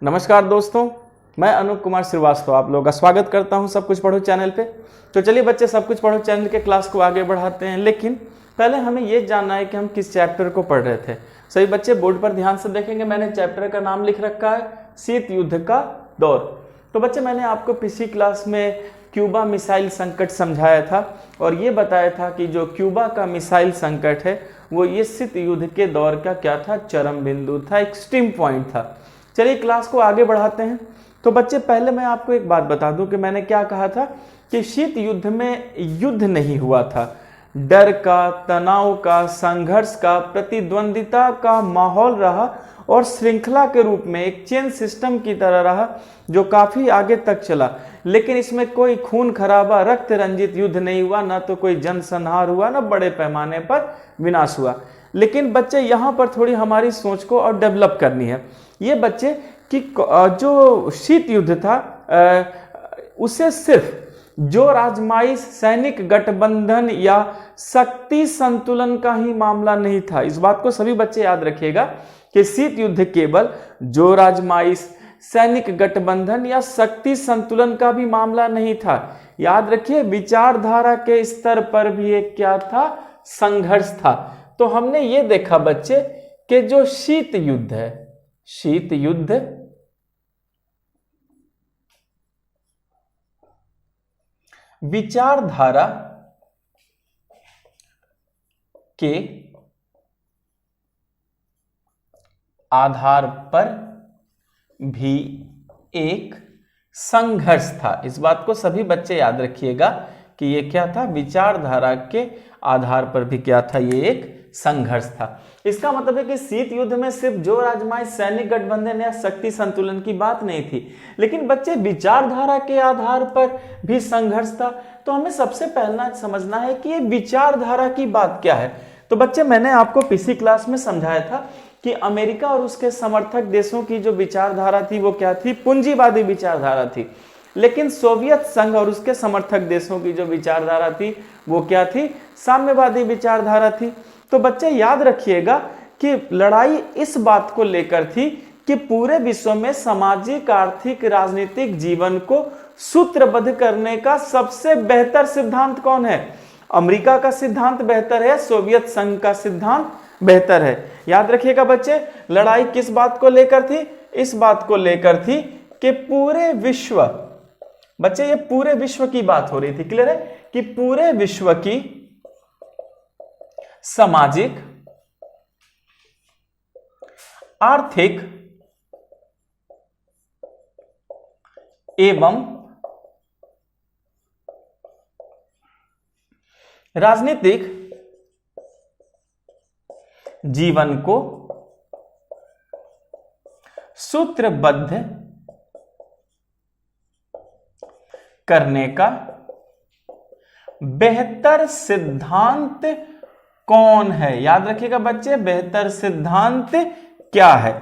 नमस्कार दोस्तों, मैं अनूप कुमार श्रीवास्तव आप लोगों का स्वागत करता हूं सब कुछ पढ़ो चैनल पे। तो चलिए बच्चे, सब कुछ पढ़ो चैनल के क्लास को आगे बढ़ाते हैं, लेकिन पहले हमें ये जानना है कि हम किस चैप्टर को पढ़ रहे थे। सभी बच्चे बोर्ड पर ध्यान से देखेंगे, मैंने चैप्टर का नाम लिख रखा है शीत युद्ध का दौर। तो बच्चे, मैंने आपको पिछली क्लास में क्यूबा मिसाइल संकट समझाया था और ये बताया था कि जो क्यूबा का मिसाइल संकट है वो ये शीत युद्ध के दौर का क्या था, चरम बिंदु था, एक्सट्रीम पॉइंट था। चलिए क्लास को आगे बढ़ाते हैं। तो बच्चे, पहले मैं आपको एक बात बता दूं कि मैंने क्या कहा था कि शीत युद्ध में युद्ध नहीं हुआ था, डर का, तनाव का, संघर्ष का, प्रतिद्वंदिता का माहौल रहा और श्रृंखला के रूप में एक चेन सिस्टम की तरह रहा जो काफी आगे तक चला। लेकिन इसमें कोई खून खराबा, रक्त रंजित युद्ध नहीं हुआ, ना तो कोई जनसंहार हुआ, ना बड़े पैमाने पर विनाश हुआ। लेकिन बच्चे, यहाँ पर थोड़ी हमारी सोच को और डेवलप करनी है। ये बच्चे कि जो शीत युद्ध था उसे सिर्फ जो राजमाइश, सैनिक गठबंधन या शक्ति संतुलन का ही मामला नहीं था। इस बात को सभी बच्चे याद रखिएगा कि शीत युद्ध केवल जो राजमाइश, सैनिक गठबंधन या शक्ति संतुलन का भी मामला नहीं था। याद रखिए, विचारधारा के स्तर पर भी एक क्या था, संघर्ष था। तो हमने ये देखा बच्चे कि जो शीत युद्ध है, शीत युद्ध विचारधारा के आधार पर भी एक संघर्ष था। इस बात को सभी बच्चे याद रखिएगा कि ये क्या था, विचारधारा के आधार पर भी क्या था, ये एक संघर्ष था। इसका मतलब है कि शीत युद्ध में सिर्फ जो राजमाइश, सैनिक गठबंधन या शक्ति संतुलन की बात नहीं थी, लेकिन बच्चे विचारधारा के आधार पर भी संघर्ष था। तो हमें सबसे पहला समझना है कि ये विचारधारा की बात क्या है। तो बच्चे, मैंने आपको पिछली क्लास में समझाया था कि अमेरिका और उसके समर्थक देशों की जो विचारधारा थी वो क्या थी, पूंजीवादी विचारधारा थी। लेकिन सोवियत संघ और उसके समर्थक देशों की जो विचारधारा थी वो क्या थी, साम्यवादी विचारधारा थी। तो बच्चे याद रखिएगा कि लड़ाई इस बात को लेकर थी कि पूरे विश्व में सामाजिक, आर्थिक, राजनीतिक जीवन को सूत्रबद्ध करने का सबसे बेहतर सिद्धांत कौन है। अमेरिका का सिद्धांत बेहतर है, सोवियत संघ का सिद्धांत बेहतर है। याद रखिएगा बच्चे, लड़ाई किस बात को लेकर थी, इस बात को लेकर थी कि पूरे विश्व, बच्चे ये पूरे विश्व की बात हो रही थी, क्लियर है, कि पूरे विश्व की सामाजिक, आर्थिक एवं राजनीतिक जीवन को सूत्रबद्ध करने का बेहतर सिद्धांत कौन है। याद रखिएगा बच्चे, बेहतर सिद्धांत क्या है,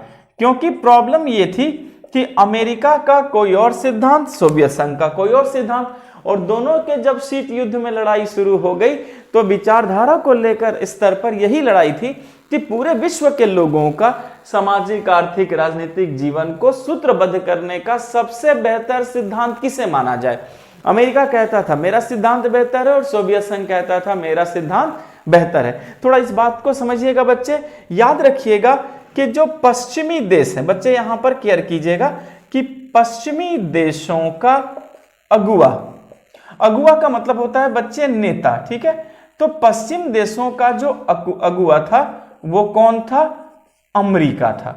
क्योंकि प्रॉब्लम ये थी कि अमेरिका का कोई और सिद्धांत, सोवियत संघ का कोई और सिद्धांत, और दोनों के जब शीत युद्ध में लड़ाई शुरू हो गई तो विचारधारा को लेकर स्तर पर यही लड़ाई थी कि पूरे विश्व के लोगों का सामाजिक, आर्थिक, राजनीतिक जीवन को सूत्रबद्ध करने का सबसे बेहतर सिद्धांत किसे माना जाए। अमेरिका कहता था मेरा सिद्धांत बेहतर है और सोवियत संघ कहता था मेरा सिद्धांत बेहतर है। थोड़ा इस बात को समझिएगा बच्चे। याद रखिएगा कि जो पश्चिमी देश है, बच्चे यहां पर केयर कीजिएगा कि पश्चिमी देशों का अगुवा, अगुवा का मतलब होता है बच्चे नेता, ठीक है। तो पश्चिम देशों का जो अगुवा था वो कौन था, अमेरिका था,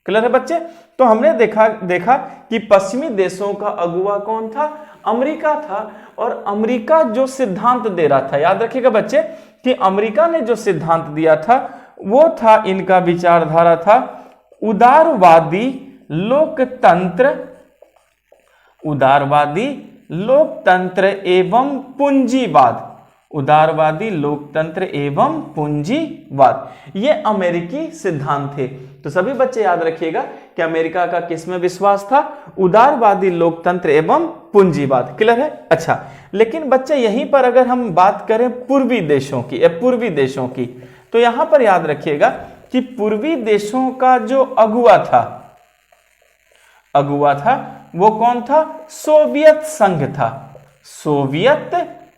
क्लियर है बच्चे। तो हमने देखा कि पश्चिमी देशों का अगुवा कौन था, अमेरिका था। और अमेरिका जो सिद्धांत दे रहा था, याद रखिएगा बच्चे कि अमेरिका ने जो सिद्धांत दिया था वो था, इनका विचारधारा था उदारवादी लोकतंत्र, उदारवादी लोकतंत्र एवं पूंजीवाद, उदारवादी लोकतंत्र एवं पूंजीवाद, ये अमेरिकी सिद्धांत थे। तो सभी बच्चे याद रखिएगा कि अमेरिका का किसमें विश्वास था, उदारवादी लोकतंत्र एवं पूंजीवाद, क्लियर है। अच्छा, लेकिन बच्चे यहीं पर अगर हम बात करें पूर्वी देशों की, पूर्वी देशों की, तो यहां पर याद रखिएगा कि पूर्वी देशों का जो अगुवा था अगुवा था वो कौन था? सोवियत संघ था, सोवियत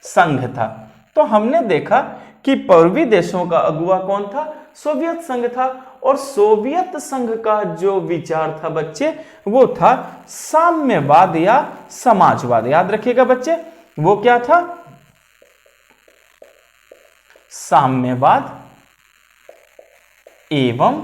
संघ था। तो हमने देखा कि पूर्वी देशों का अगुवा कौन था? सोवियत संघ था। और सोवियत संघ का जो विचार था बच्चे वो था साम्यवाद या समाजवाद। याद रखिएगा बच्चे, वो क्या था? साम्यवाद एवं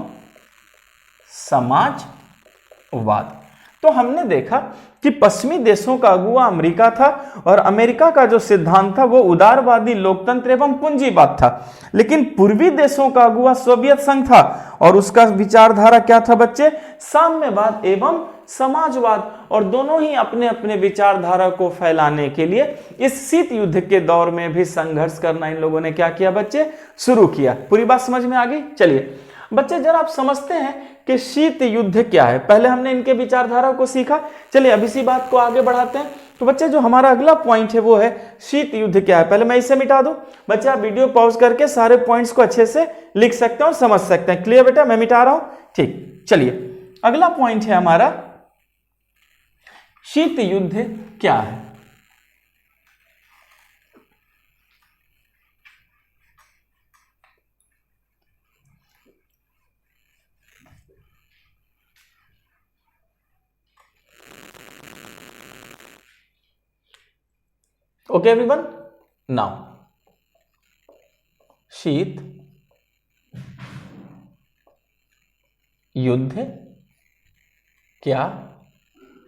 समाजवाद। तो हमने देखा कि पश्चिमी देशों का अगुवा अमेरिका था और अमेरिका का जो सिद्धांत था वो उदारवादी लोकतंत्र एवं पूंजीवाद था। लेकिन पूर्वी देशों का अगुवा सोवियत संघ था और उसका विचारधारा क्या था बच्चे? साम्यवाद एवं समाजवाद। और दोनों ही अपने अपने विचारधारा को फैलाने के लिए इस शीत युद्ध के दौर में भी संघर्ष करना इन लोगों ने क्या किया बच्चे? शुरू किया। पूरी बात समझ में आ गई? चलिए बच्चे जरा आप समझते हैं कि शीत युद्ध क्या है। पहले हमने इनके विचारधारा को सीखा, चलिए अब इसी बात को आगे बढ़ाते हैं। तो बच्चे जो हमारा अगला पॉइंट है वो है शीत युद्ध क्या है। पहले मैं इसे मिटा दूं। बच्चे आप वीडियो पॉज करके सारे पॉइंट्स को अच्छे से लिख सकते हैं और समझ सकते हैं। क्लियर बेटा? मैं मिटा रहा हूं, ठीक। चलिए अगला पॉइंट है हमारा शीत युद्ध क्या है। ओके एवरीवन, नाउ शीत युद्ध क्या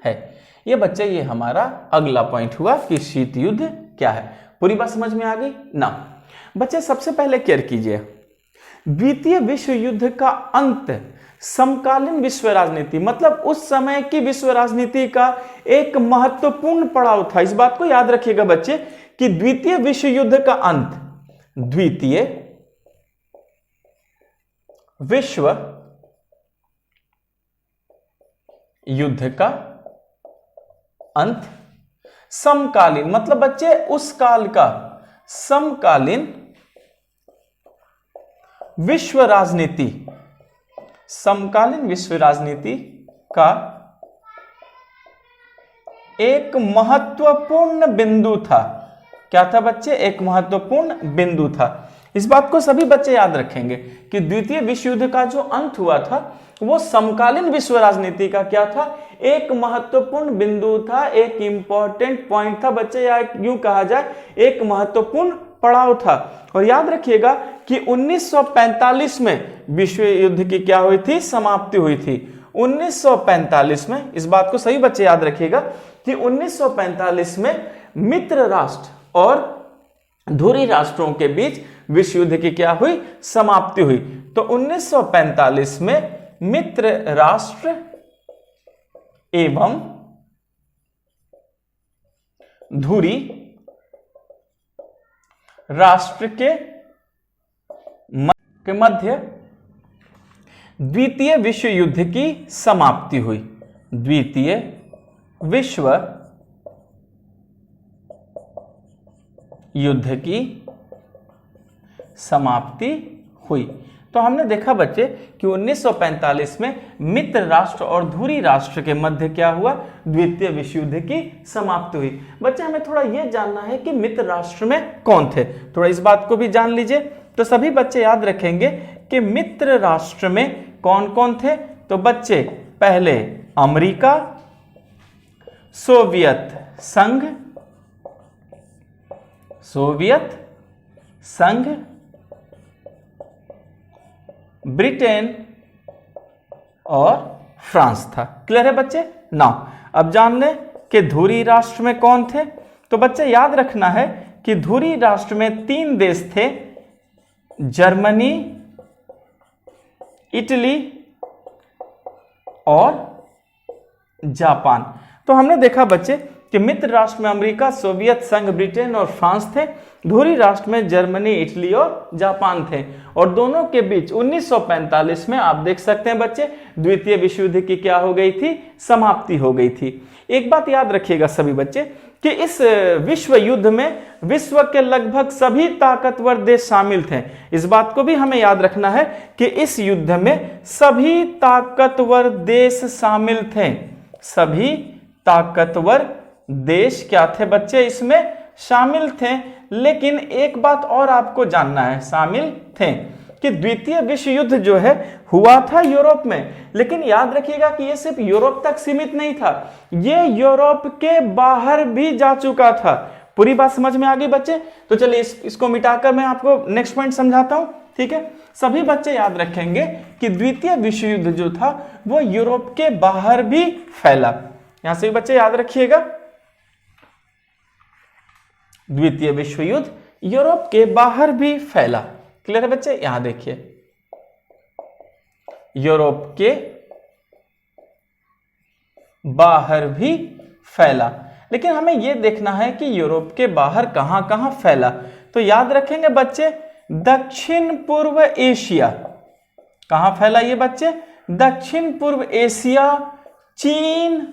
है। ये बच्चे ये हमारा अगला पॉइंट हुआ कि शीत युद्ध क्या है। पूरी बात समझ में आ गई ना? बच्चे सबसे पहले केयर कीजिए, द्वितीय विश्व युद्ध का अंत समकालीन विश्व राजनीति मतलब उस समय की विश्व राजनीति का एक महत्वपूर्ण पड़ाव था। इस बात को याद रखिएगा बच्चे कि द्वितीय विश्व युद्ध का अंत, द्वितीय विश्व युद्ध का अंत समकालीन मतलब बच्चे उस काल का समकालीन विश्व राजनीति, समकालीन विश्व राजनीति का एक महत्वपूर्ण बिंदु था। क्या था बच्चे? एक महत्वपूर्ण बिंदु था। इस बात को सभी बच्चे याद रखेंगे कि द्वितीय विश्व युद्ध का जो अंत हुआ था वो समकालीन विश्व राजनीति का क्या था? एक महत्वपूर्ण बिंदु था, एक इंपॉर्टेंट पॉइंट था बच्चे, या यूं कहा जाए एक महत्वपूर्ण पड़ाव था। और याद रखिएगा कि 1945 में विश्व युद्ध की क्या हुई थी? समाप्ति हुई थी। 1945 में, इस बात को सही बच्चे याद रखिएगा कि 1945 में मित्र राष्ट्र और धुरी राष्ट्रों के बीच विश्व युद्ध की क्या हुई? समाप्ति हुई। तो 1945 में मित्र राष्ट्र एवं धुरी राष्ट्र के मध्य द्वितीय विश्व युद्ध की समाप्ति हुई। द्वितीय विश्व युद्ध की समाप्ति हुई। तो हमने देखा बच्चे कि 1945 में मित्र राष्ट्र और धुरी राष्ट्र के मध्य क्या हुआ? द्वितीय विश्व युद्ध की समाप्ति हुई। बच्चे हमें थोड़ा यह जानना है कि मित्र राष्ट्र में कौन थे, थोड़ा इस बात को भी जान लीजिए। तो सभी बच्चे याद रखेंगे कि मित्र राष्ट्र में कौन कौन थे। तो बच्चे पहले अमेरिका, सोवियत संघ, सोवियत संघ, ब्रिटेन और फ्रांस था। क्लियर है बच्चे? नाउ अब जान लें कि धुरी राष्ट्र में कौन थे। तो बच्चे याद रखना है कि धुरी राष्ट्र में 3 देश थे, जर्मनी, इटली और जापान। तो हमने देखा बच्चे कि मित्र राष्ट्र में अमेरिका, सोवियत संघ, ब्रिटेन और फ्रांस थे। धुरी राष्ट्र में जर्मनी, इटली और जापान थे। और दोनों के बीच 1945 में आप देख सकते हैं बच्चे द्वितीय विश्व युद्ध की क्या हो गई थी? समाप्ति हो गई थी। एक बात याद रखिएगा सभी बच्चे कि इस विश्व युद्ध में विश्व के लगभग सभी ताकतवर देश शामिल थे। इस बात को भी हमें याद रखना है कि इस युद्ध में सभी ताकतवर देश शामिल थे। सभी ताकतवर देश क्या थे बच्चे, इसमें शामिल थे। लेकिन एक बात और आपको जानना है, शामिल थे कि द्वितीय विश्व युद्ध जो है हुआ था यूरोप में, लेकिन याद रखिएगा कि ये सिर्फ यूरोप तक सीमित नहीं था, ये यूरोप के बाहर भी जा चुका था। पूरी बात समझ में आ गई बच्चे? तो चलिए इसको मिटाकर मैं आपको नेक्स्ट पॉइंट समझाता हूं, ठीक है। सभी बच्चे याद रखेंगे कि द्वितीय विश्व युद्ध जो था वो यूरोप के बाहर भी फैला। यहां से भी बच्चे याद रखिएगा, द्वितीय विश्व युद्ध यूरोप के बाहर भी फैला। क्लियर है बच्चे? यहां देखिए, यूरोप के बाहर भी फैला। लेकिन हमें यह देखना है कि यूरोप के बाहर कहां कहां फैला। तो याद रखेंगे बच्चे, दक्षिण पूर्व एशिया। कहां फैला ये बच्चे? दक्षिण पूर्व एशिया, चीन,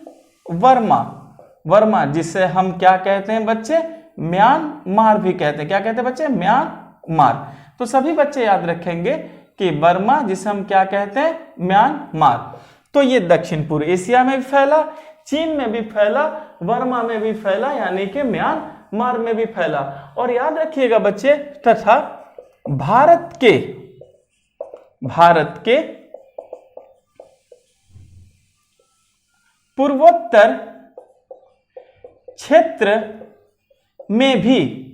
वर्मा जिसे हम क्या कहते हैं बच्चे? म्यांमार भी कहते हैं। क्या कहते हैं बच्चे? म्यांमार। तो सभी बच्चे याद रखेंगे कि बर्मा जिसे हम क्या कहते हैं? म्यांमार। तो ये दक्षिण पूर्व एशिया में भी फैला, चीन में भी फैला, वर्मा में भी फैला, यानी कि म्यांमार में भी फैला। और याद रखिएगा बच्चे, तथा भारत के पूर्वोत्तर क्षेत्र में भी।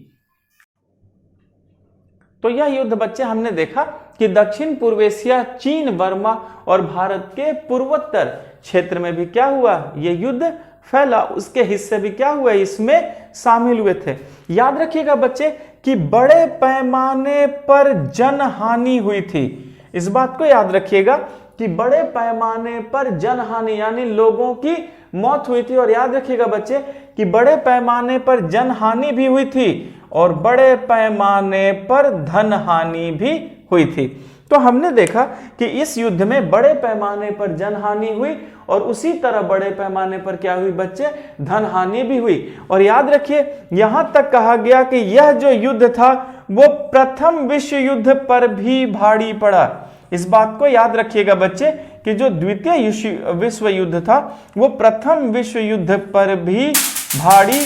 तो यह युद्ध बच्चे हमने देखा कि दक्षिण पूर्व एशिया, चीन, वर्मा और भारत के पूर्वोत्तर क्षेत्र में भी क्या हुआ? यह युद्ध फैला। उसके हिस्से भी क्या हुए? इसमें शामिल हुए थे। याद रखिएगा बच्चे कि बड़े पैमाने पर जनहानि हुई थी। इस बात को याद रखिएगा कि बड़े पैमाने पर जनहानि यानी लोगों की मौत हुई थी। और याद रखिएगा बच्चे कि बड़े पैमाने पर जनहानि भी हुई थी और बड़े पैमाने पर धनहानि भी हुई थी। तो हमने देखा कि इस युद्ध में बड़े पैमाने पर जनहानि हुई और उसी तरह बड़े पैमाने पर क्या हुई बच्चे? धनहानि भी हुई। और याद रखिए, यहां तक कहा गया कि यह जो युद्ध था वो प्रथम विश्व युद्ध पर भी भारी पड़ा। इस बात को याद रखिएगा बच्चे कि जो द्वितीय विश्व युद्ध था वो प्रथम विश्व युद्ध पर भी भारी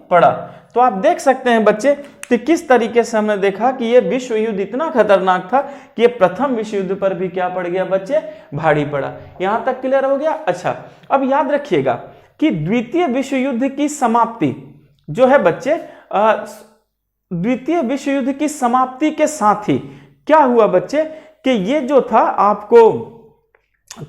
पड़ा। तो आप देख सकते हैं बच्चे कि किस तरीके से हमने देखा कि यह विश्व युद्ध इतना खतरनाक था कि यह प्रथम विश्व युद्ध पर भी क्या पड़ गया बच्चे? भारी पड़ा। यहां तक क्लियर हो गया? अच्छा, अब याद रखिएगा कि द्वितीय विश्व युद्ध की समाप्ति जो है बच्चे, द्वितीय विश्व युद्ध की समाप्ति के साथ ही क्या हुआ बच्चे कि ये जो था आपको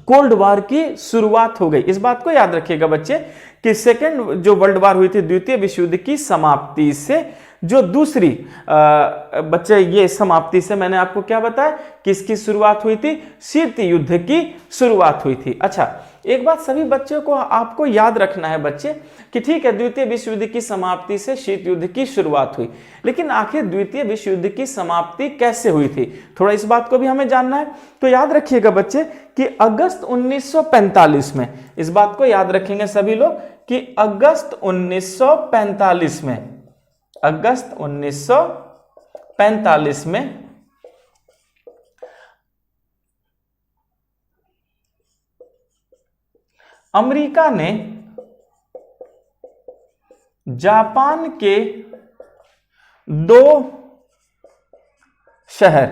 कोल्ड वार की शुरुआत हो गई। इस बात को याद रखिएगा बच्चे कि सेकेंड जो वर्ल्ड वार हुई थी, द्वितीय विश्व युद्ध की समाप्ति से जो दूसरी बच्चे, ये समाप्ति से मैंने आपको क्या बताया, किसकी शुरुआत हुई थी? शीत युद्ध की शुरुआत हुई थी। अच्छा, एक बात सभी बच्चों को आपको याद रखना है बच्चे कि ठीक है, द्वितीय विश्व युद्ध की समाप्ति से शीत युद्ध की शुरुआत हुई, लेकिन आखिर द्वितीय विश्व युद्ध की समाप्ति कैसे हुई थी, थोड़ा इस बात को भी हमें जानना है। तो याद रखिएगा बच्चे कि अगस्त 1945 में, इस बात को याद रखेंगे सभी लोग कि अगस्त 1945 में अमेरिका ने जापान के 2 शहर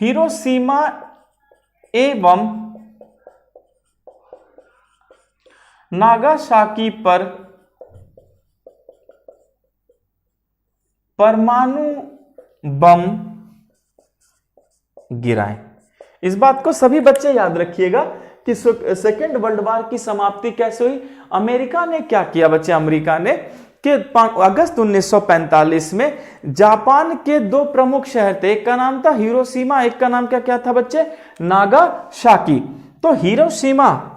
हिरोशिमा एवं नागासाकी पर परमाणु बम गिराए। इस बात को सभी बच्चे याद रखिएगा कि सेकेंड वर्ल्ड वार की समाप्ति कैसे हुई। अमेरिका ने क्या किया बच्चे? अमेरिका ने कि अगस्त 1945 में जापान के 2 प्रमुख शहर थे, एक का नाम था हिरोशिमा, एक का नाम क्या था बच्चे? नागासाकी। तो हिरोशिमा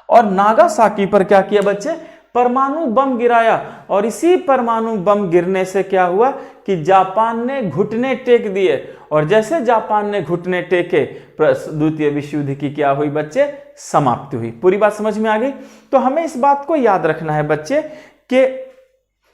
और नागासाकी पर क्या किया बच्चे? परमाणु बम गिराया। और इसी परमाणु बम गिरने से क्या हुआ कि जापान ने घुटने टेक दिए, और जैसे जापान ने घुटने टेके द्वितीय विश्व युद्ध की क्या हुई बच्चे? समाप्ति हुई। पूरी बात समझ में आ गई? तो हमें इस बात को याद रखना है बच्चे कि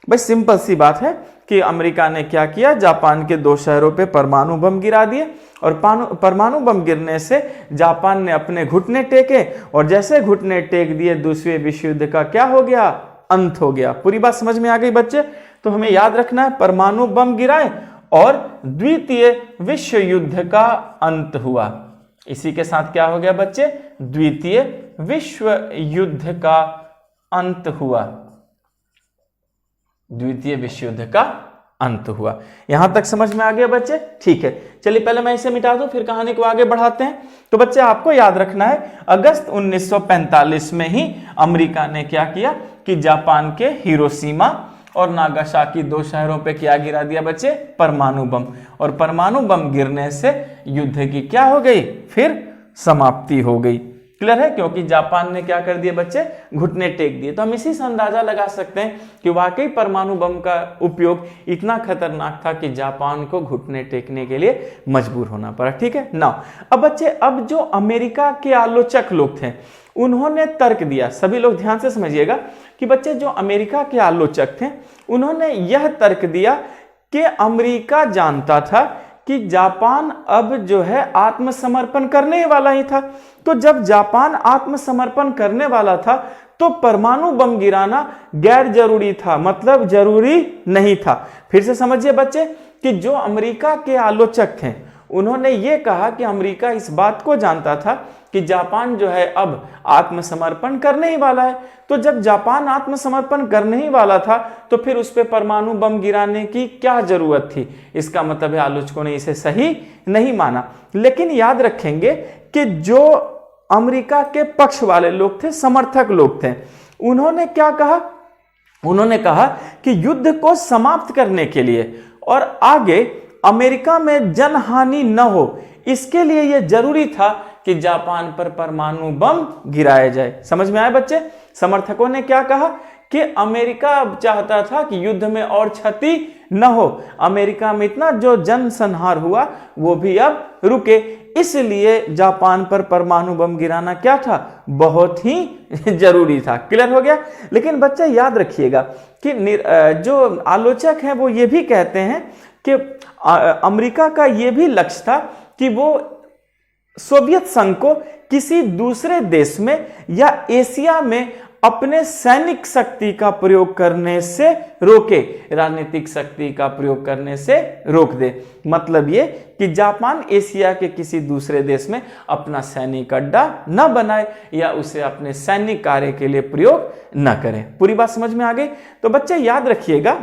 भाई सिंपल सी बात है कि अमेरिका ने क्या किया, जापान के 2 शहरों पे परमाणु बम गिरा दिए और परमाणु बम गिरने से जापान ने अपने घुटने टेके और जैसे घुटने टेक दिए दूसरे विश्व युद्ध का क्या हो गया, अंत हो गया। पूरी बात समझ में आ गई बच्चे? तो हमें याद रखना है परमाणु बम गिराए और द्वितीय विश्व युद्ध का अंत हुआ। इसी के साथ क्या हो गया बच्चे, द्वितीय विश्व युद्ध का अंत हुआ, द्वितीय विश्व युद्ध का अंत हुआ। यहां तक समझ में आ गया बच्चे? ठीक है, चलिए पहले मैं इसे मिटा दूं फिर कहानी को आगे बढ़ाते हैं। तो बच्चे आपको याद रखना है अगस्त 1945 में ही अमेरिका ने क्या किया कि जापान के हिरोशिमा और नागासाकी 2 शहरों पे क्या गिरा दिया बच्चे, परमाणु बम। और परमाणु बम गिरने से युद्ध की क्या हो गई, फिर समाप्ति हो गई। क्लियर है? क्योंकि जापान ने क्या कर दिया बच्चे, घुटने टेक दिए। तो हम इसी से अंदाजा लगा सकते हैं कि वाकई परमाणु बम का उपयोग इतना खतरनाक था कि जापान को घुटने टेकने के लिए मजबूर होना पड़ा। ठीक है ना? अब बच्चे, अब जो अमेरिका के आलोचक लोग थे उन्होंने तर्क दिया, सभी लोग ध्यान से समझिएगा कि बच्चे जो अमेरिका के आलोचक थे उन्होंने यह तर्क दिया कि अमेरिका जानता था कि जापान अब जो है आत्मसमर्पण करने ही वाला ही था। तो जब जापान आत्मसमर्पण करने वाला था तो परमाणु बम गिराना गैर जरूरी था, मतलब जरूरी नहीं था। फिर से समझिए बच्चे कि जो अमेरिका के आलोचक थे उन्होंने ये कहा कि अमेरिका इस बात को जानता था कि जापान जो है अब आत्मसमर्पण करने ही वाला है। तो जब जापान आत्मसमर्पण करने ही वाला था तो फिर उस पर परमाणु बम गिराने की क्या जरूरत थी। इसका मतलब है आलोचकों ने इसे सही नहीं माना। लेकिन याद रखेंगे कि जो अमेरिका के पक्ष वाले लोग थे, समर्थक लोग थे, उन्होंने क्या कहा, उन्होंने कहा कि युद्ध को समाप्त करने के लिए और आगे अमेरिका में जनहानि न हो इसके लिए यह जरूरी था कि जापान पर परमाणु बम गिराया जाए। समझ में आया बच्चे? समर्थकों ने क्या कहा कि अमेरिका चाहता था कि युद्ध में और क्षति न हो, अमेरिका में इतना जो जनसंहार हुआ वो भी अब रुके, इसलिए जापान पर परमाणु बम गिराना क्या था, बहुत ही जरूरी था। क्लियर हो गया? लेकिन बच्चे याद रखिएगा कि जो आलोचक हैं वो ये भी कहते हैं कि अमेरिका का ये भी लक्ष्य था कि वो सोवियत संघ को किसी दूसरे देश में या एशिया में अपने सैनिक शक्ति का प्रयोग करने से रोके, राजनीतिक शक्ति का प्रयोग करने से रोक दे। मतलब ये कि जापान एशिया के किसी दूसरे देश में अपना सैनिक अड्डा न बनाए या उसे अपने सैनिक कार्य के लिए प्रयोग न करे। पूरी बात समझ में आ गई? तो बच्चे याद रखिएगा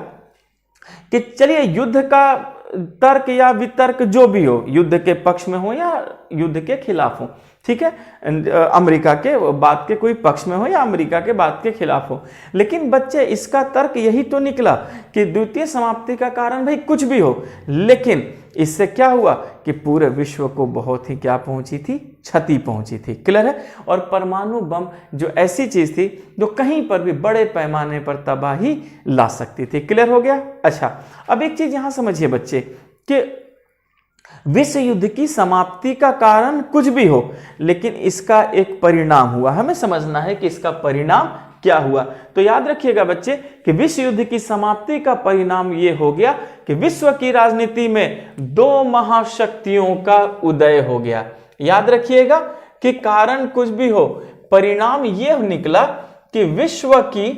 कि चलिए युद्ध का तर्क या वितर्क जो भी हो, युद्ध के पक्ष में हो या युद्ध के खिलाफ हो, ठीक है, अमेरिका के बात के कोई पक्ष में हो या अमेरिका के बात के खिलाफ हो, लेकिन बच्चे इसका तर्क यही तो निकला कि द्वितीय समाप्ति का कारण भाई कुछ भी हो, लेकिन इससे क्या हुआ कि पूरे विश्व को बहुत ही क्या पहुंची थी, क्षति पहुंची थी। क्लियर है? और परमाणु बम जो ऐसी चीज थी जो कहीं पर भी बड़े पैमाने पर तबाही ला सकती थी। क्लियर हो गया? अच्छा, अब एक चीज यहां समझिए बच्चे कि विश्व युद्ध की समाप्ति का कारण कुछ भी हो, लेकिन इसका एक परिणाम हुआ। हमें समझना है कि इसका परिणाम क्या हुआ। तो याद रखिएगा बच्चे कि विश्व युद्ध की समाप्ति का परिणाम यह हो गया कि विश्व की राजनीति में 2 महाशक्तियों का उदय हो गया। याद रखिएगा कि कारण कुछ भी हो, परिणाम यह निकला कि विश्व की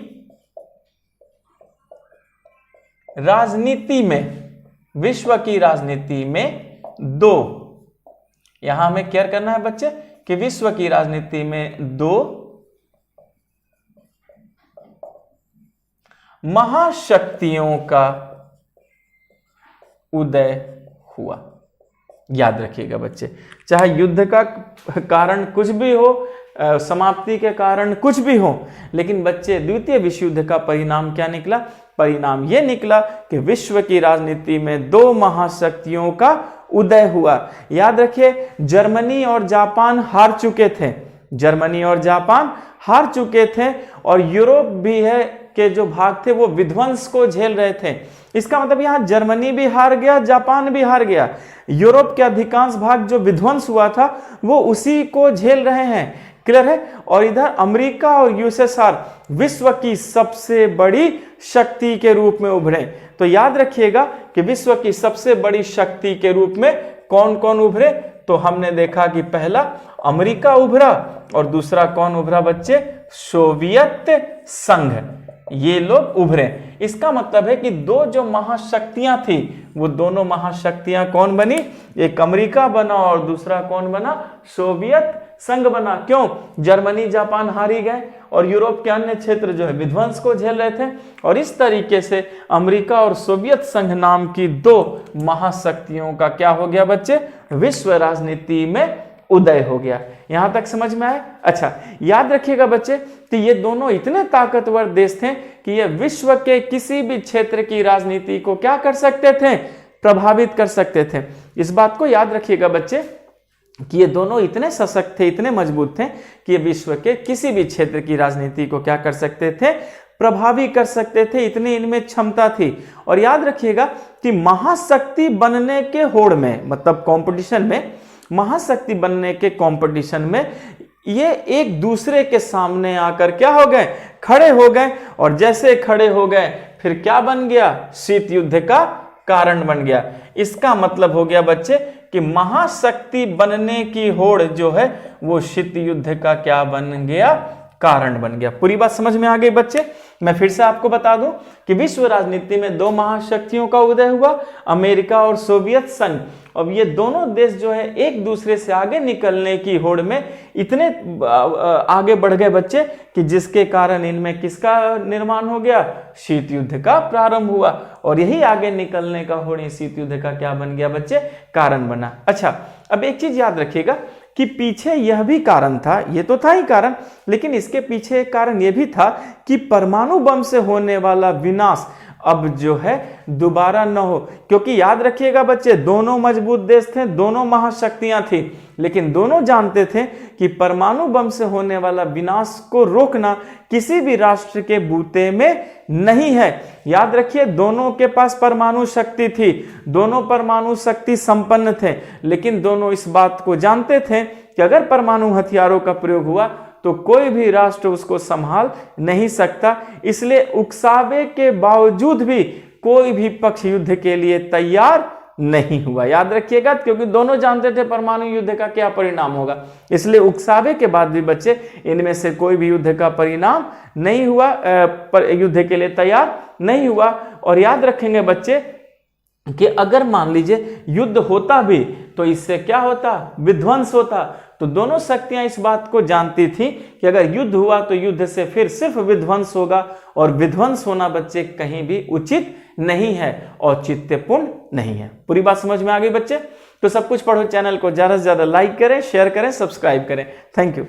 राजनीति में 2, यहां हमें केयर करना है बच्चे कि विश्व की राजनीति में 2 महाशक्तियों का उदय हुआ। याद रखिएगा बच्चे, चाहे युद्ध का कारण कुछ भी हो, समाप्ति के कारण कुछ भी हो, लेकिन बच्चे द्वितीय विश्व युद्ध का परिणाम क्या निकला? परिणाम यह निकला कि विश्व की राजनीति में 2 महाशक्तियों का उदय हुआ। याद रखिए, जर्मनी और जापान हार चुके थे, जर्मनी और जापान हार चुके थे और यूरोप भी है के जो भाग थे वो विध्वंस को झेल रहे थे। इसका मतलब यहां जर्मनी भी हार गया, जापान भी हार गया। यूरोप के अधिकांश भाग जो विध्वंस हुआ था वो उसी को झेल रहे हैं। क्लियर है। और इधर अमेरिका और यूएसएसआर विश्व की सबसे बड़ी शक्ति के रूप में उभरे। तो याद रखिएगा कि विश्व की सबसे बड़ी शक्ति के रूप में कौन कौन उभरे, तो हमने देखा कि पहला अमेरिका उभरा और दूसरा कौन उभरा बच्चे, सोवियत संघ, ये लोग उभरे। इसका मतलब है कि दो जो महाशक्तियां थी वो दोनों महाशक्तियां कौन बनी, एक अमेरिका बना और दूसरा कौन बना, सोवियत संघ बना। क्यों, जर्मनी जापान हारी गए और यूरोप के अन्य क्षेत्र जो है विध्वंस को झेल रहे थे, और इस तरीके से अमेरिका और सोवियत संघ नाम की दो महाशक्तियों का क्या हो गया बच्चे, विश्व राजनीति में उदय हो गया। यहां तक समझ में आए। अच्छा, याद रखिएगा बच्चे कि ये दोनों इतने ताकतवर देश थे कि ये विश्व के किसी भी क्षेत्र की राजनीति को क्या कर सकते थे, प्रभावित कर सकते थे। इस बात को याद रखिएगा बच्चे कि ये दोनों इतने सशक्त थे, इतने मजबूत थे कि ये विश्व के किसी भी क्षेत्र की राजनीति को क्या कर सकते थे, प्रभावित कर सकते थे, इतनी इनमें क्षमता थी। और याद रखिएगा कि महाशक्ति बनने के होड़ में, मतलब कंपटीशन में, महाशक्ति बनने के कंपटीशन में ये एक दूसरे के सामने आकर क्या हो गए, खड़े हो गए। और जैसे खड़े हो गए फिर क्या बन गया, शीत युद्ध का कारण बन गया। इसका मतलब हो गया बच्चे कि महाशक्ति बनने की होड़ जो है वो शीत युद्ध का क्या बन गया, कारण बन गया। पूरी बात समझ में आ गई बच्चे। मैं फिर से आपको बता दूं कि विश्व राजनीति में दो महाशक्तियों का उदय हुआ, अमेरिका और सोवियत संघ। अब ये दोनों देश जो है एक दूसरे से आगे निकलने की होड़ में इतने आगे बढ़ गए बच्चे कि जिसके कारण इनमें किसका निर्माण हो गया, शीत युद्ध का प्रारंभ हुआ। और यही आगे निकलने का होड़ शीत युद्ध का क्या बन गया बच्चे, कारण बना। अच्छा, अब एक चीज याद रखिएगा कि पीछे यह भी कारण था, ये तो था ही कारण, लेकिन इसके पीछे एक कारण यह भी था कि परमाणु बम से होने वाला विनाश अब जो है दोबारा न हो। क्योंकि याद रखिएगा बच्चे, दोनों मजबूत देश थे, दोनों महाशक्तियां थी, लेकिन दोनों जानते थे कि परमाणु बम से होने वाला विनाश को रोकना किसी भी राष्ट्र के बूते में नहीं है। याद रखिए, दोनों के पास परमाणु शक्ति थी, दोनों परमाणु शक्ति संपन्न थे, लेकिन दोनों इस बात को जानते थे कि अगर परमाणु हथियारों का प्रयोग हुआ तो कोई भी राष्ट्र उसको संभाल नहीं सकता। इसलिए उकसावे के बावजूद भी कोई भी पक्ष युद्ध के लिए तैयार नहीं हुआ। याद रखिएगा, क्योंकि दोनों जानते थे परमाणु युद्ध का क्या परिणाम होगा। इसलिए उकसावे के बाद भी बच्चे इनमें से कोई भी युद्ध का परिणाम नहीं हुआ, युद्ध के लिए तैयार नहीं हुआ। और याद रखेंगे बच्चे कि अगर मान लीजिए युद्ध होता भी तो इससे क्या होता, विध्वंस होता। तो दोनों शक्तियां इस बात को जानती थी कि अगर युद्ध हुआ तो युद्ध से फिर सिर्फ विध्वंस होगा, और विध्वंस होना बच्चे कहीं भी उचित नहीं है, औचित्यपूर्ण नहीं है। पूरी बात समझ में आ गई बच्चे। तो सब कुछ पढ़ो चैनल को ज्यादा से ज्यादा लाइक करें, शेयर करें, सब्सक्राइब करें। Thank you.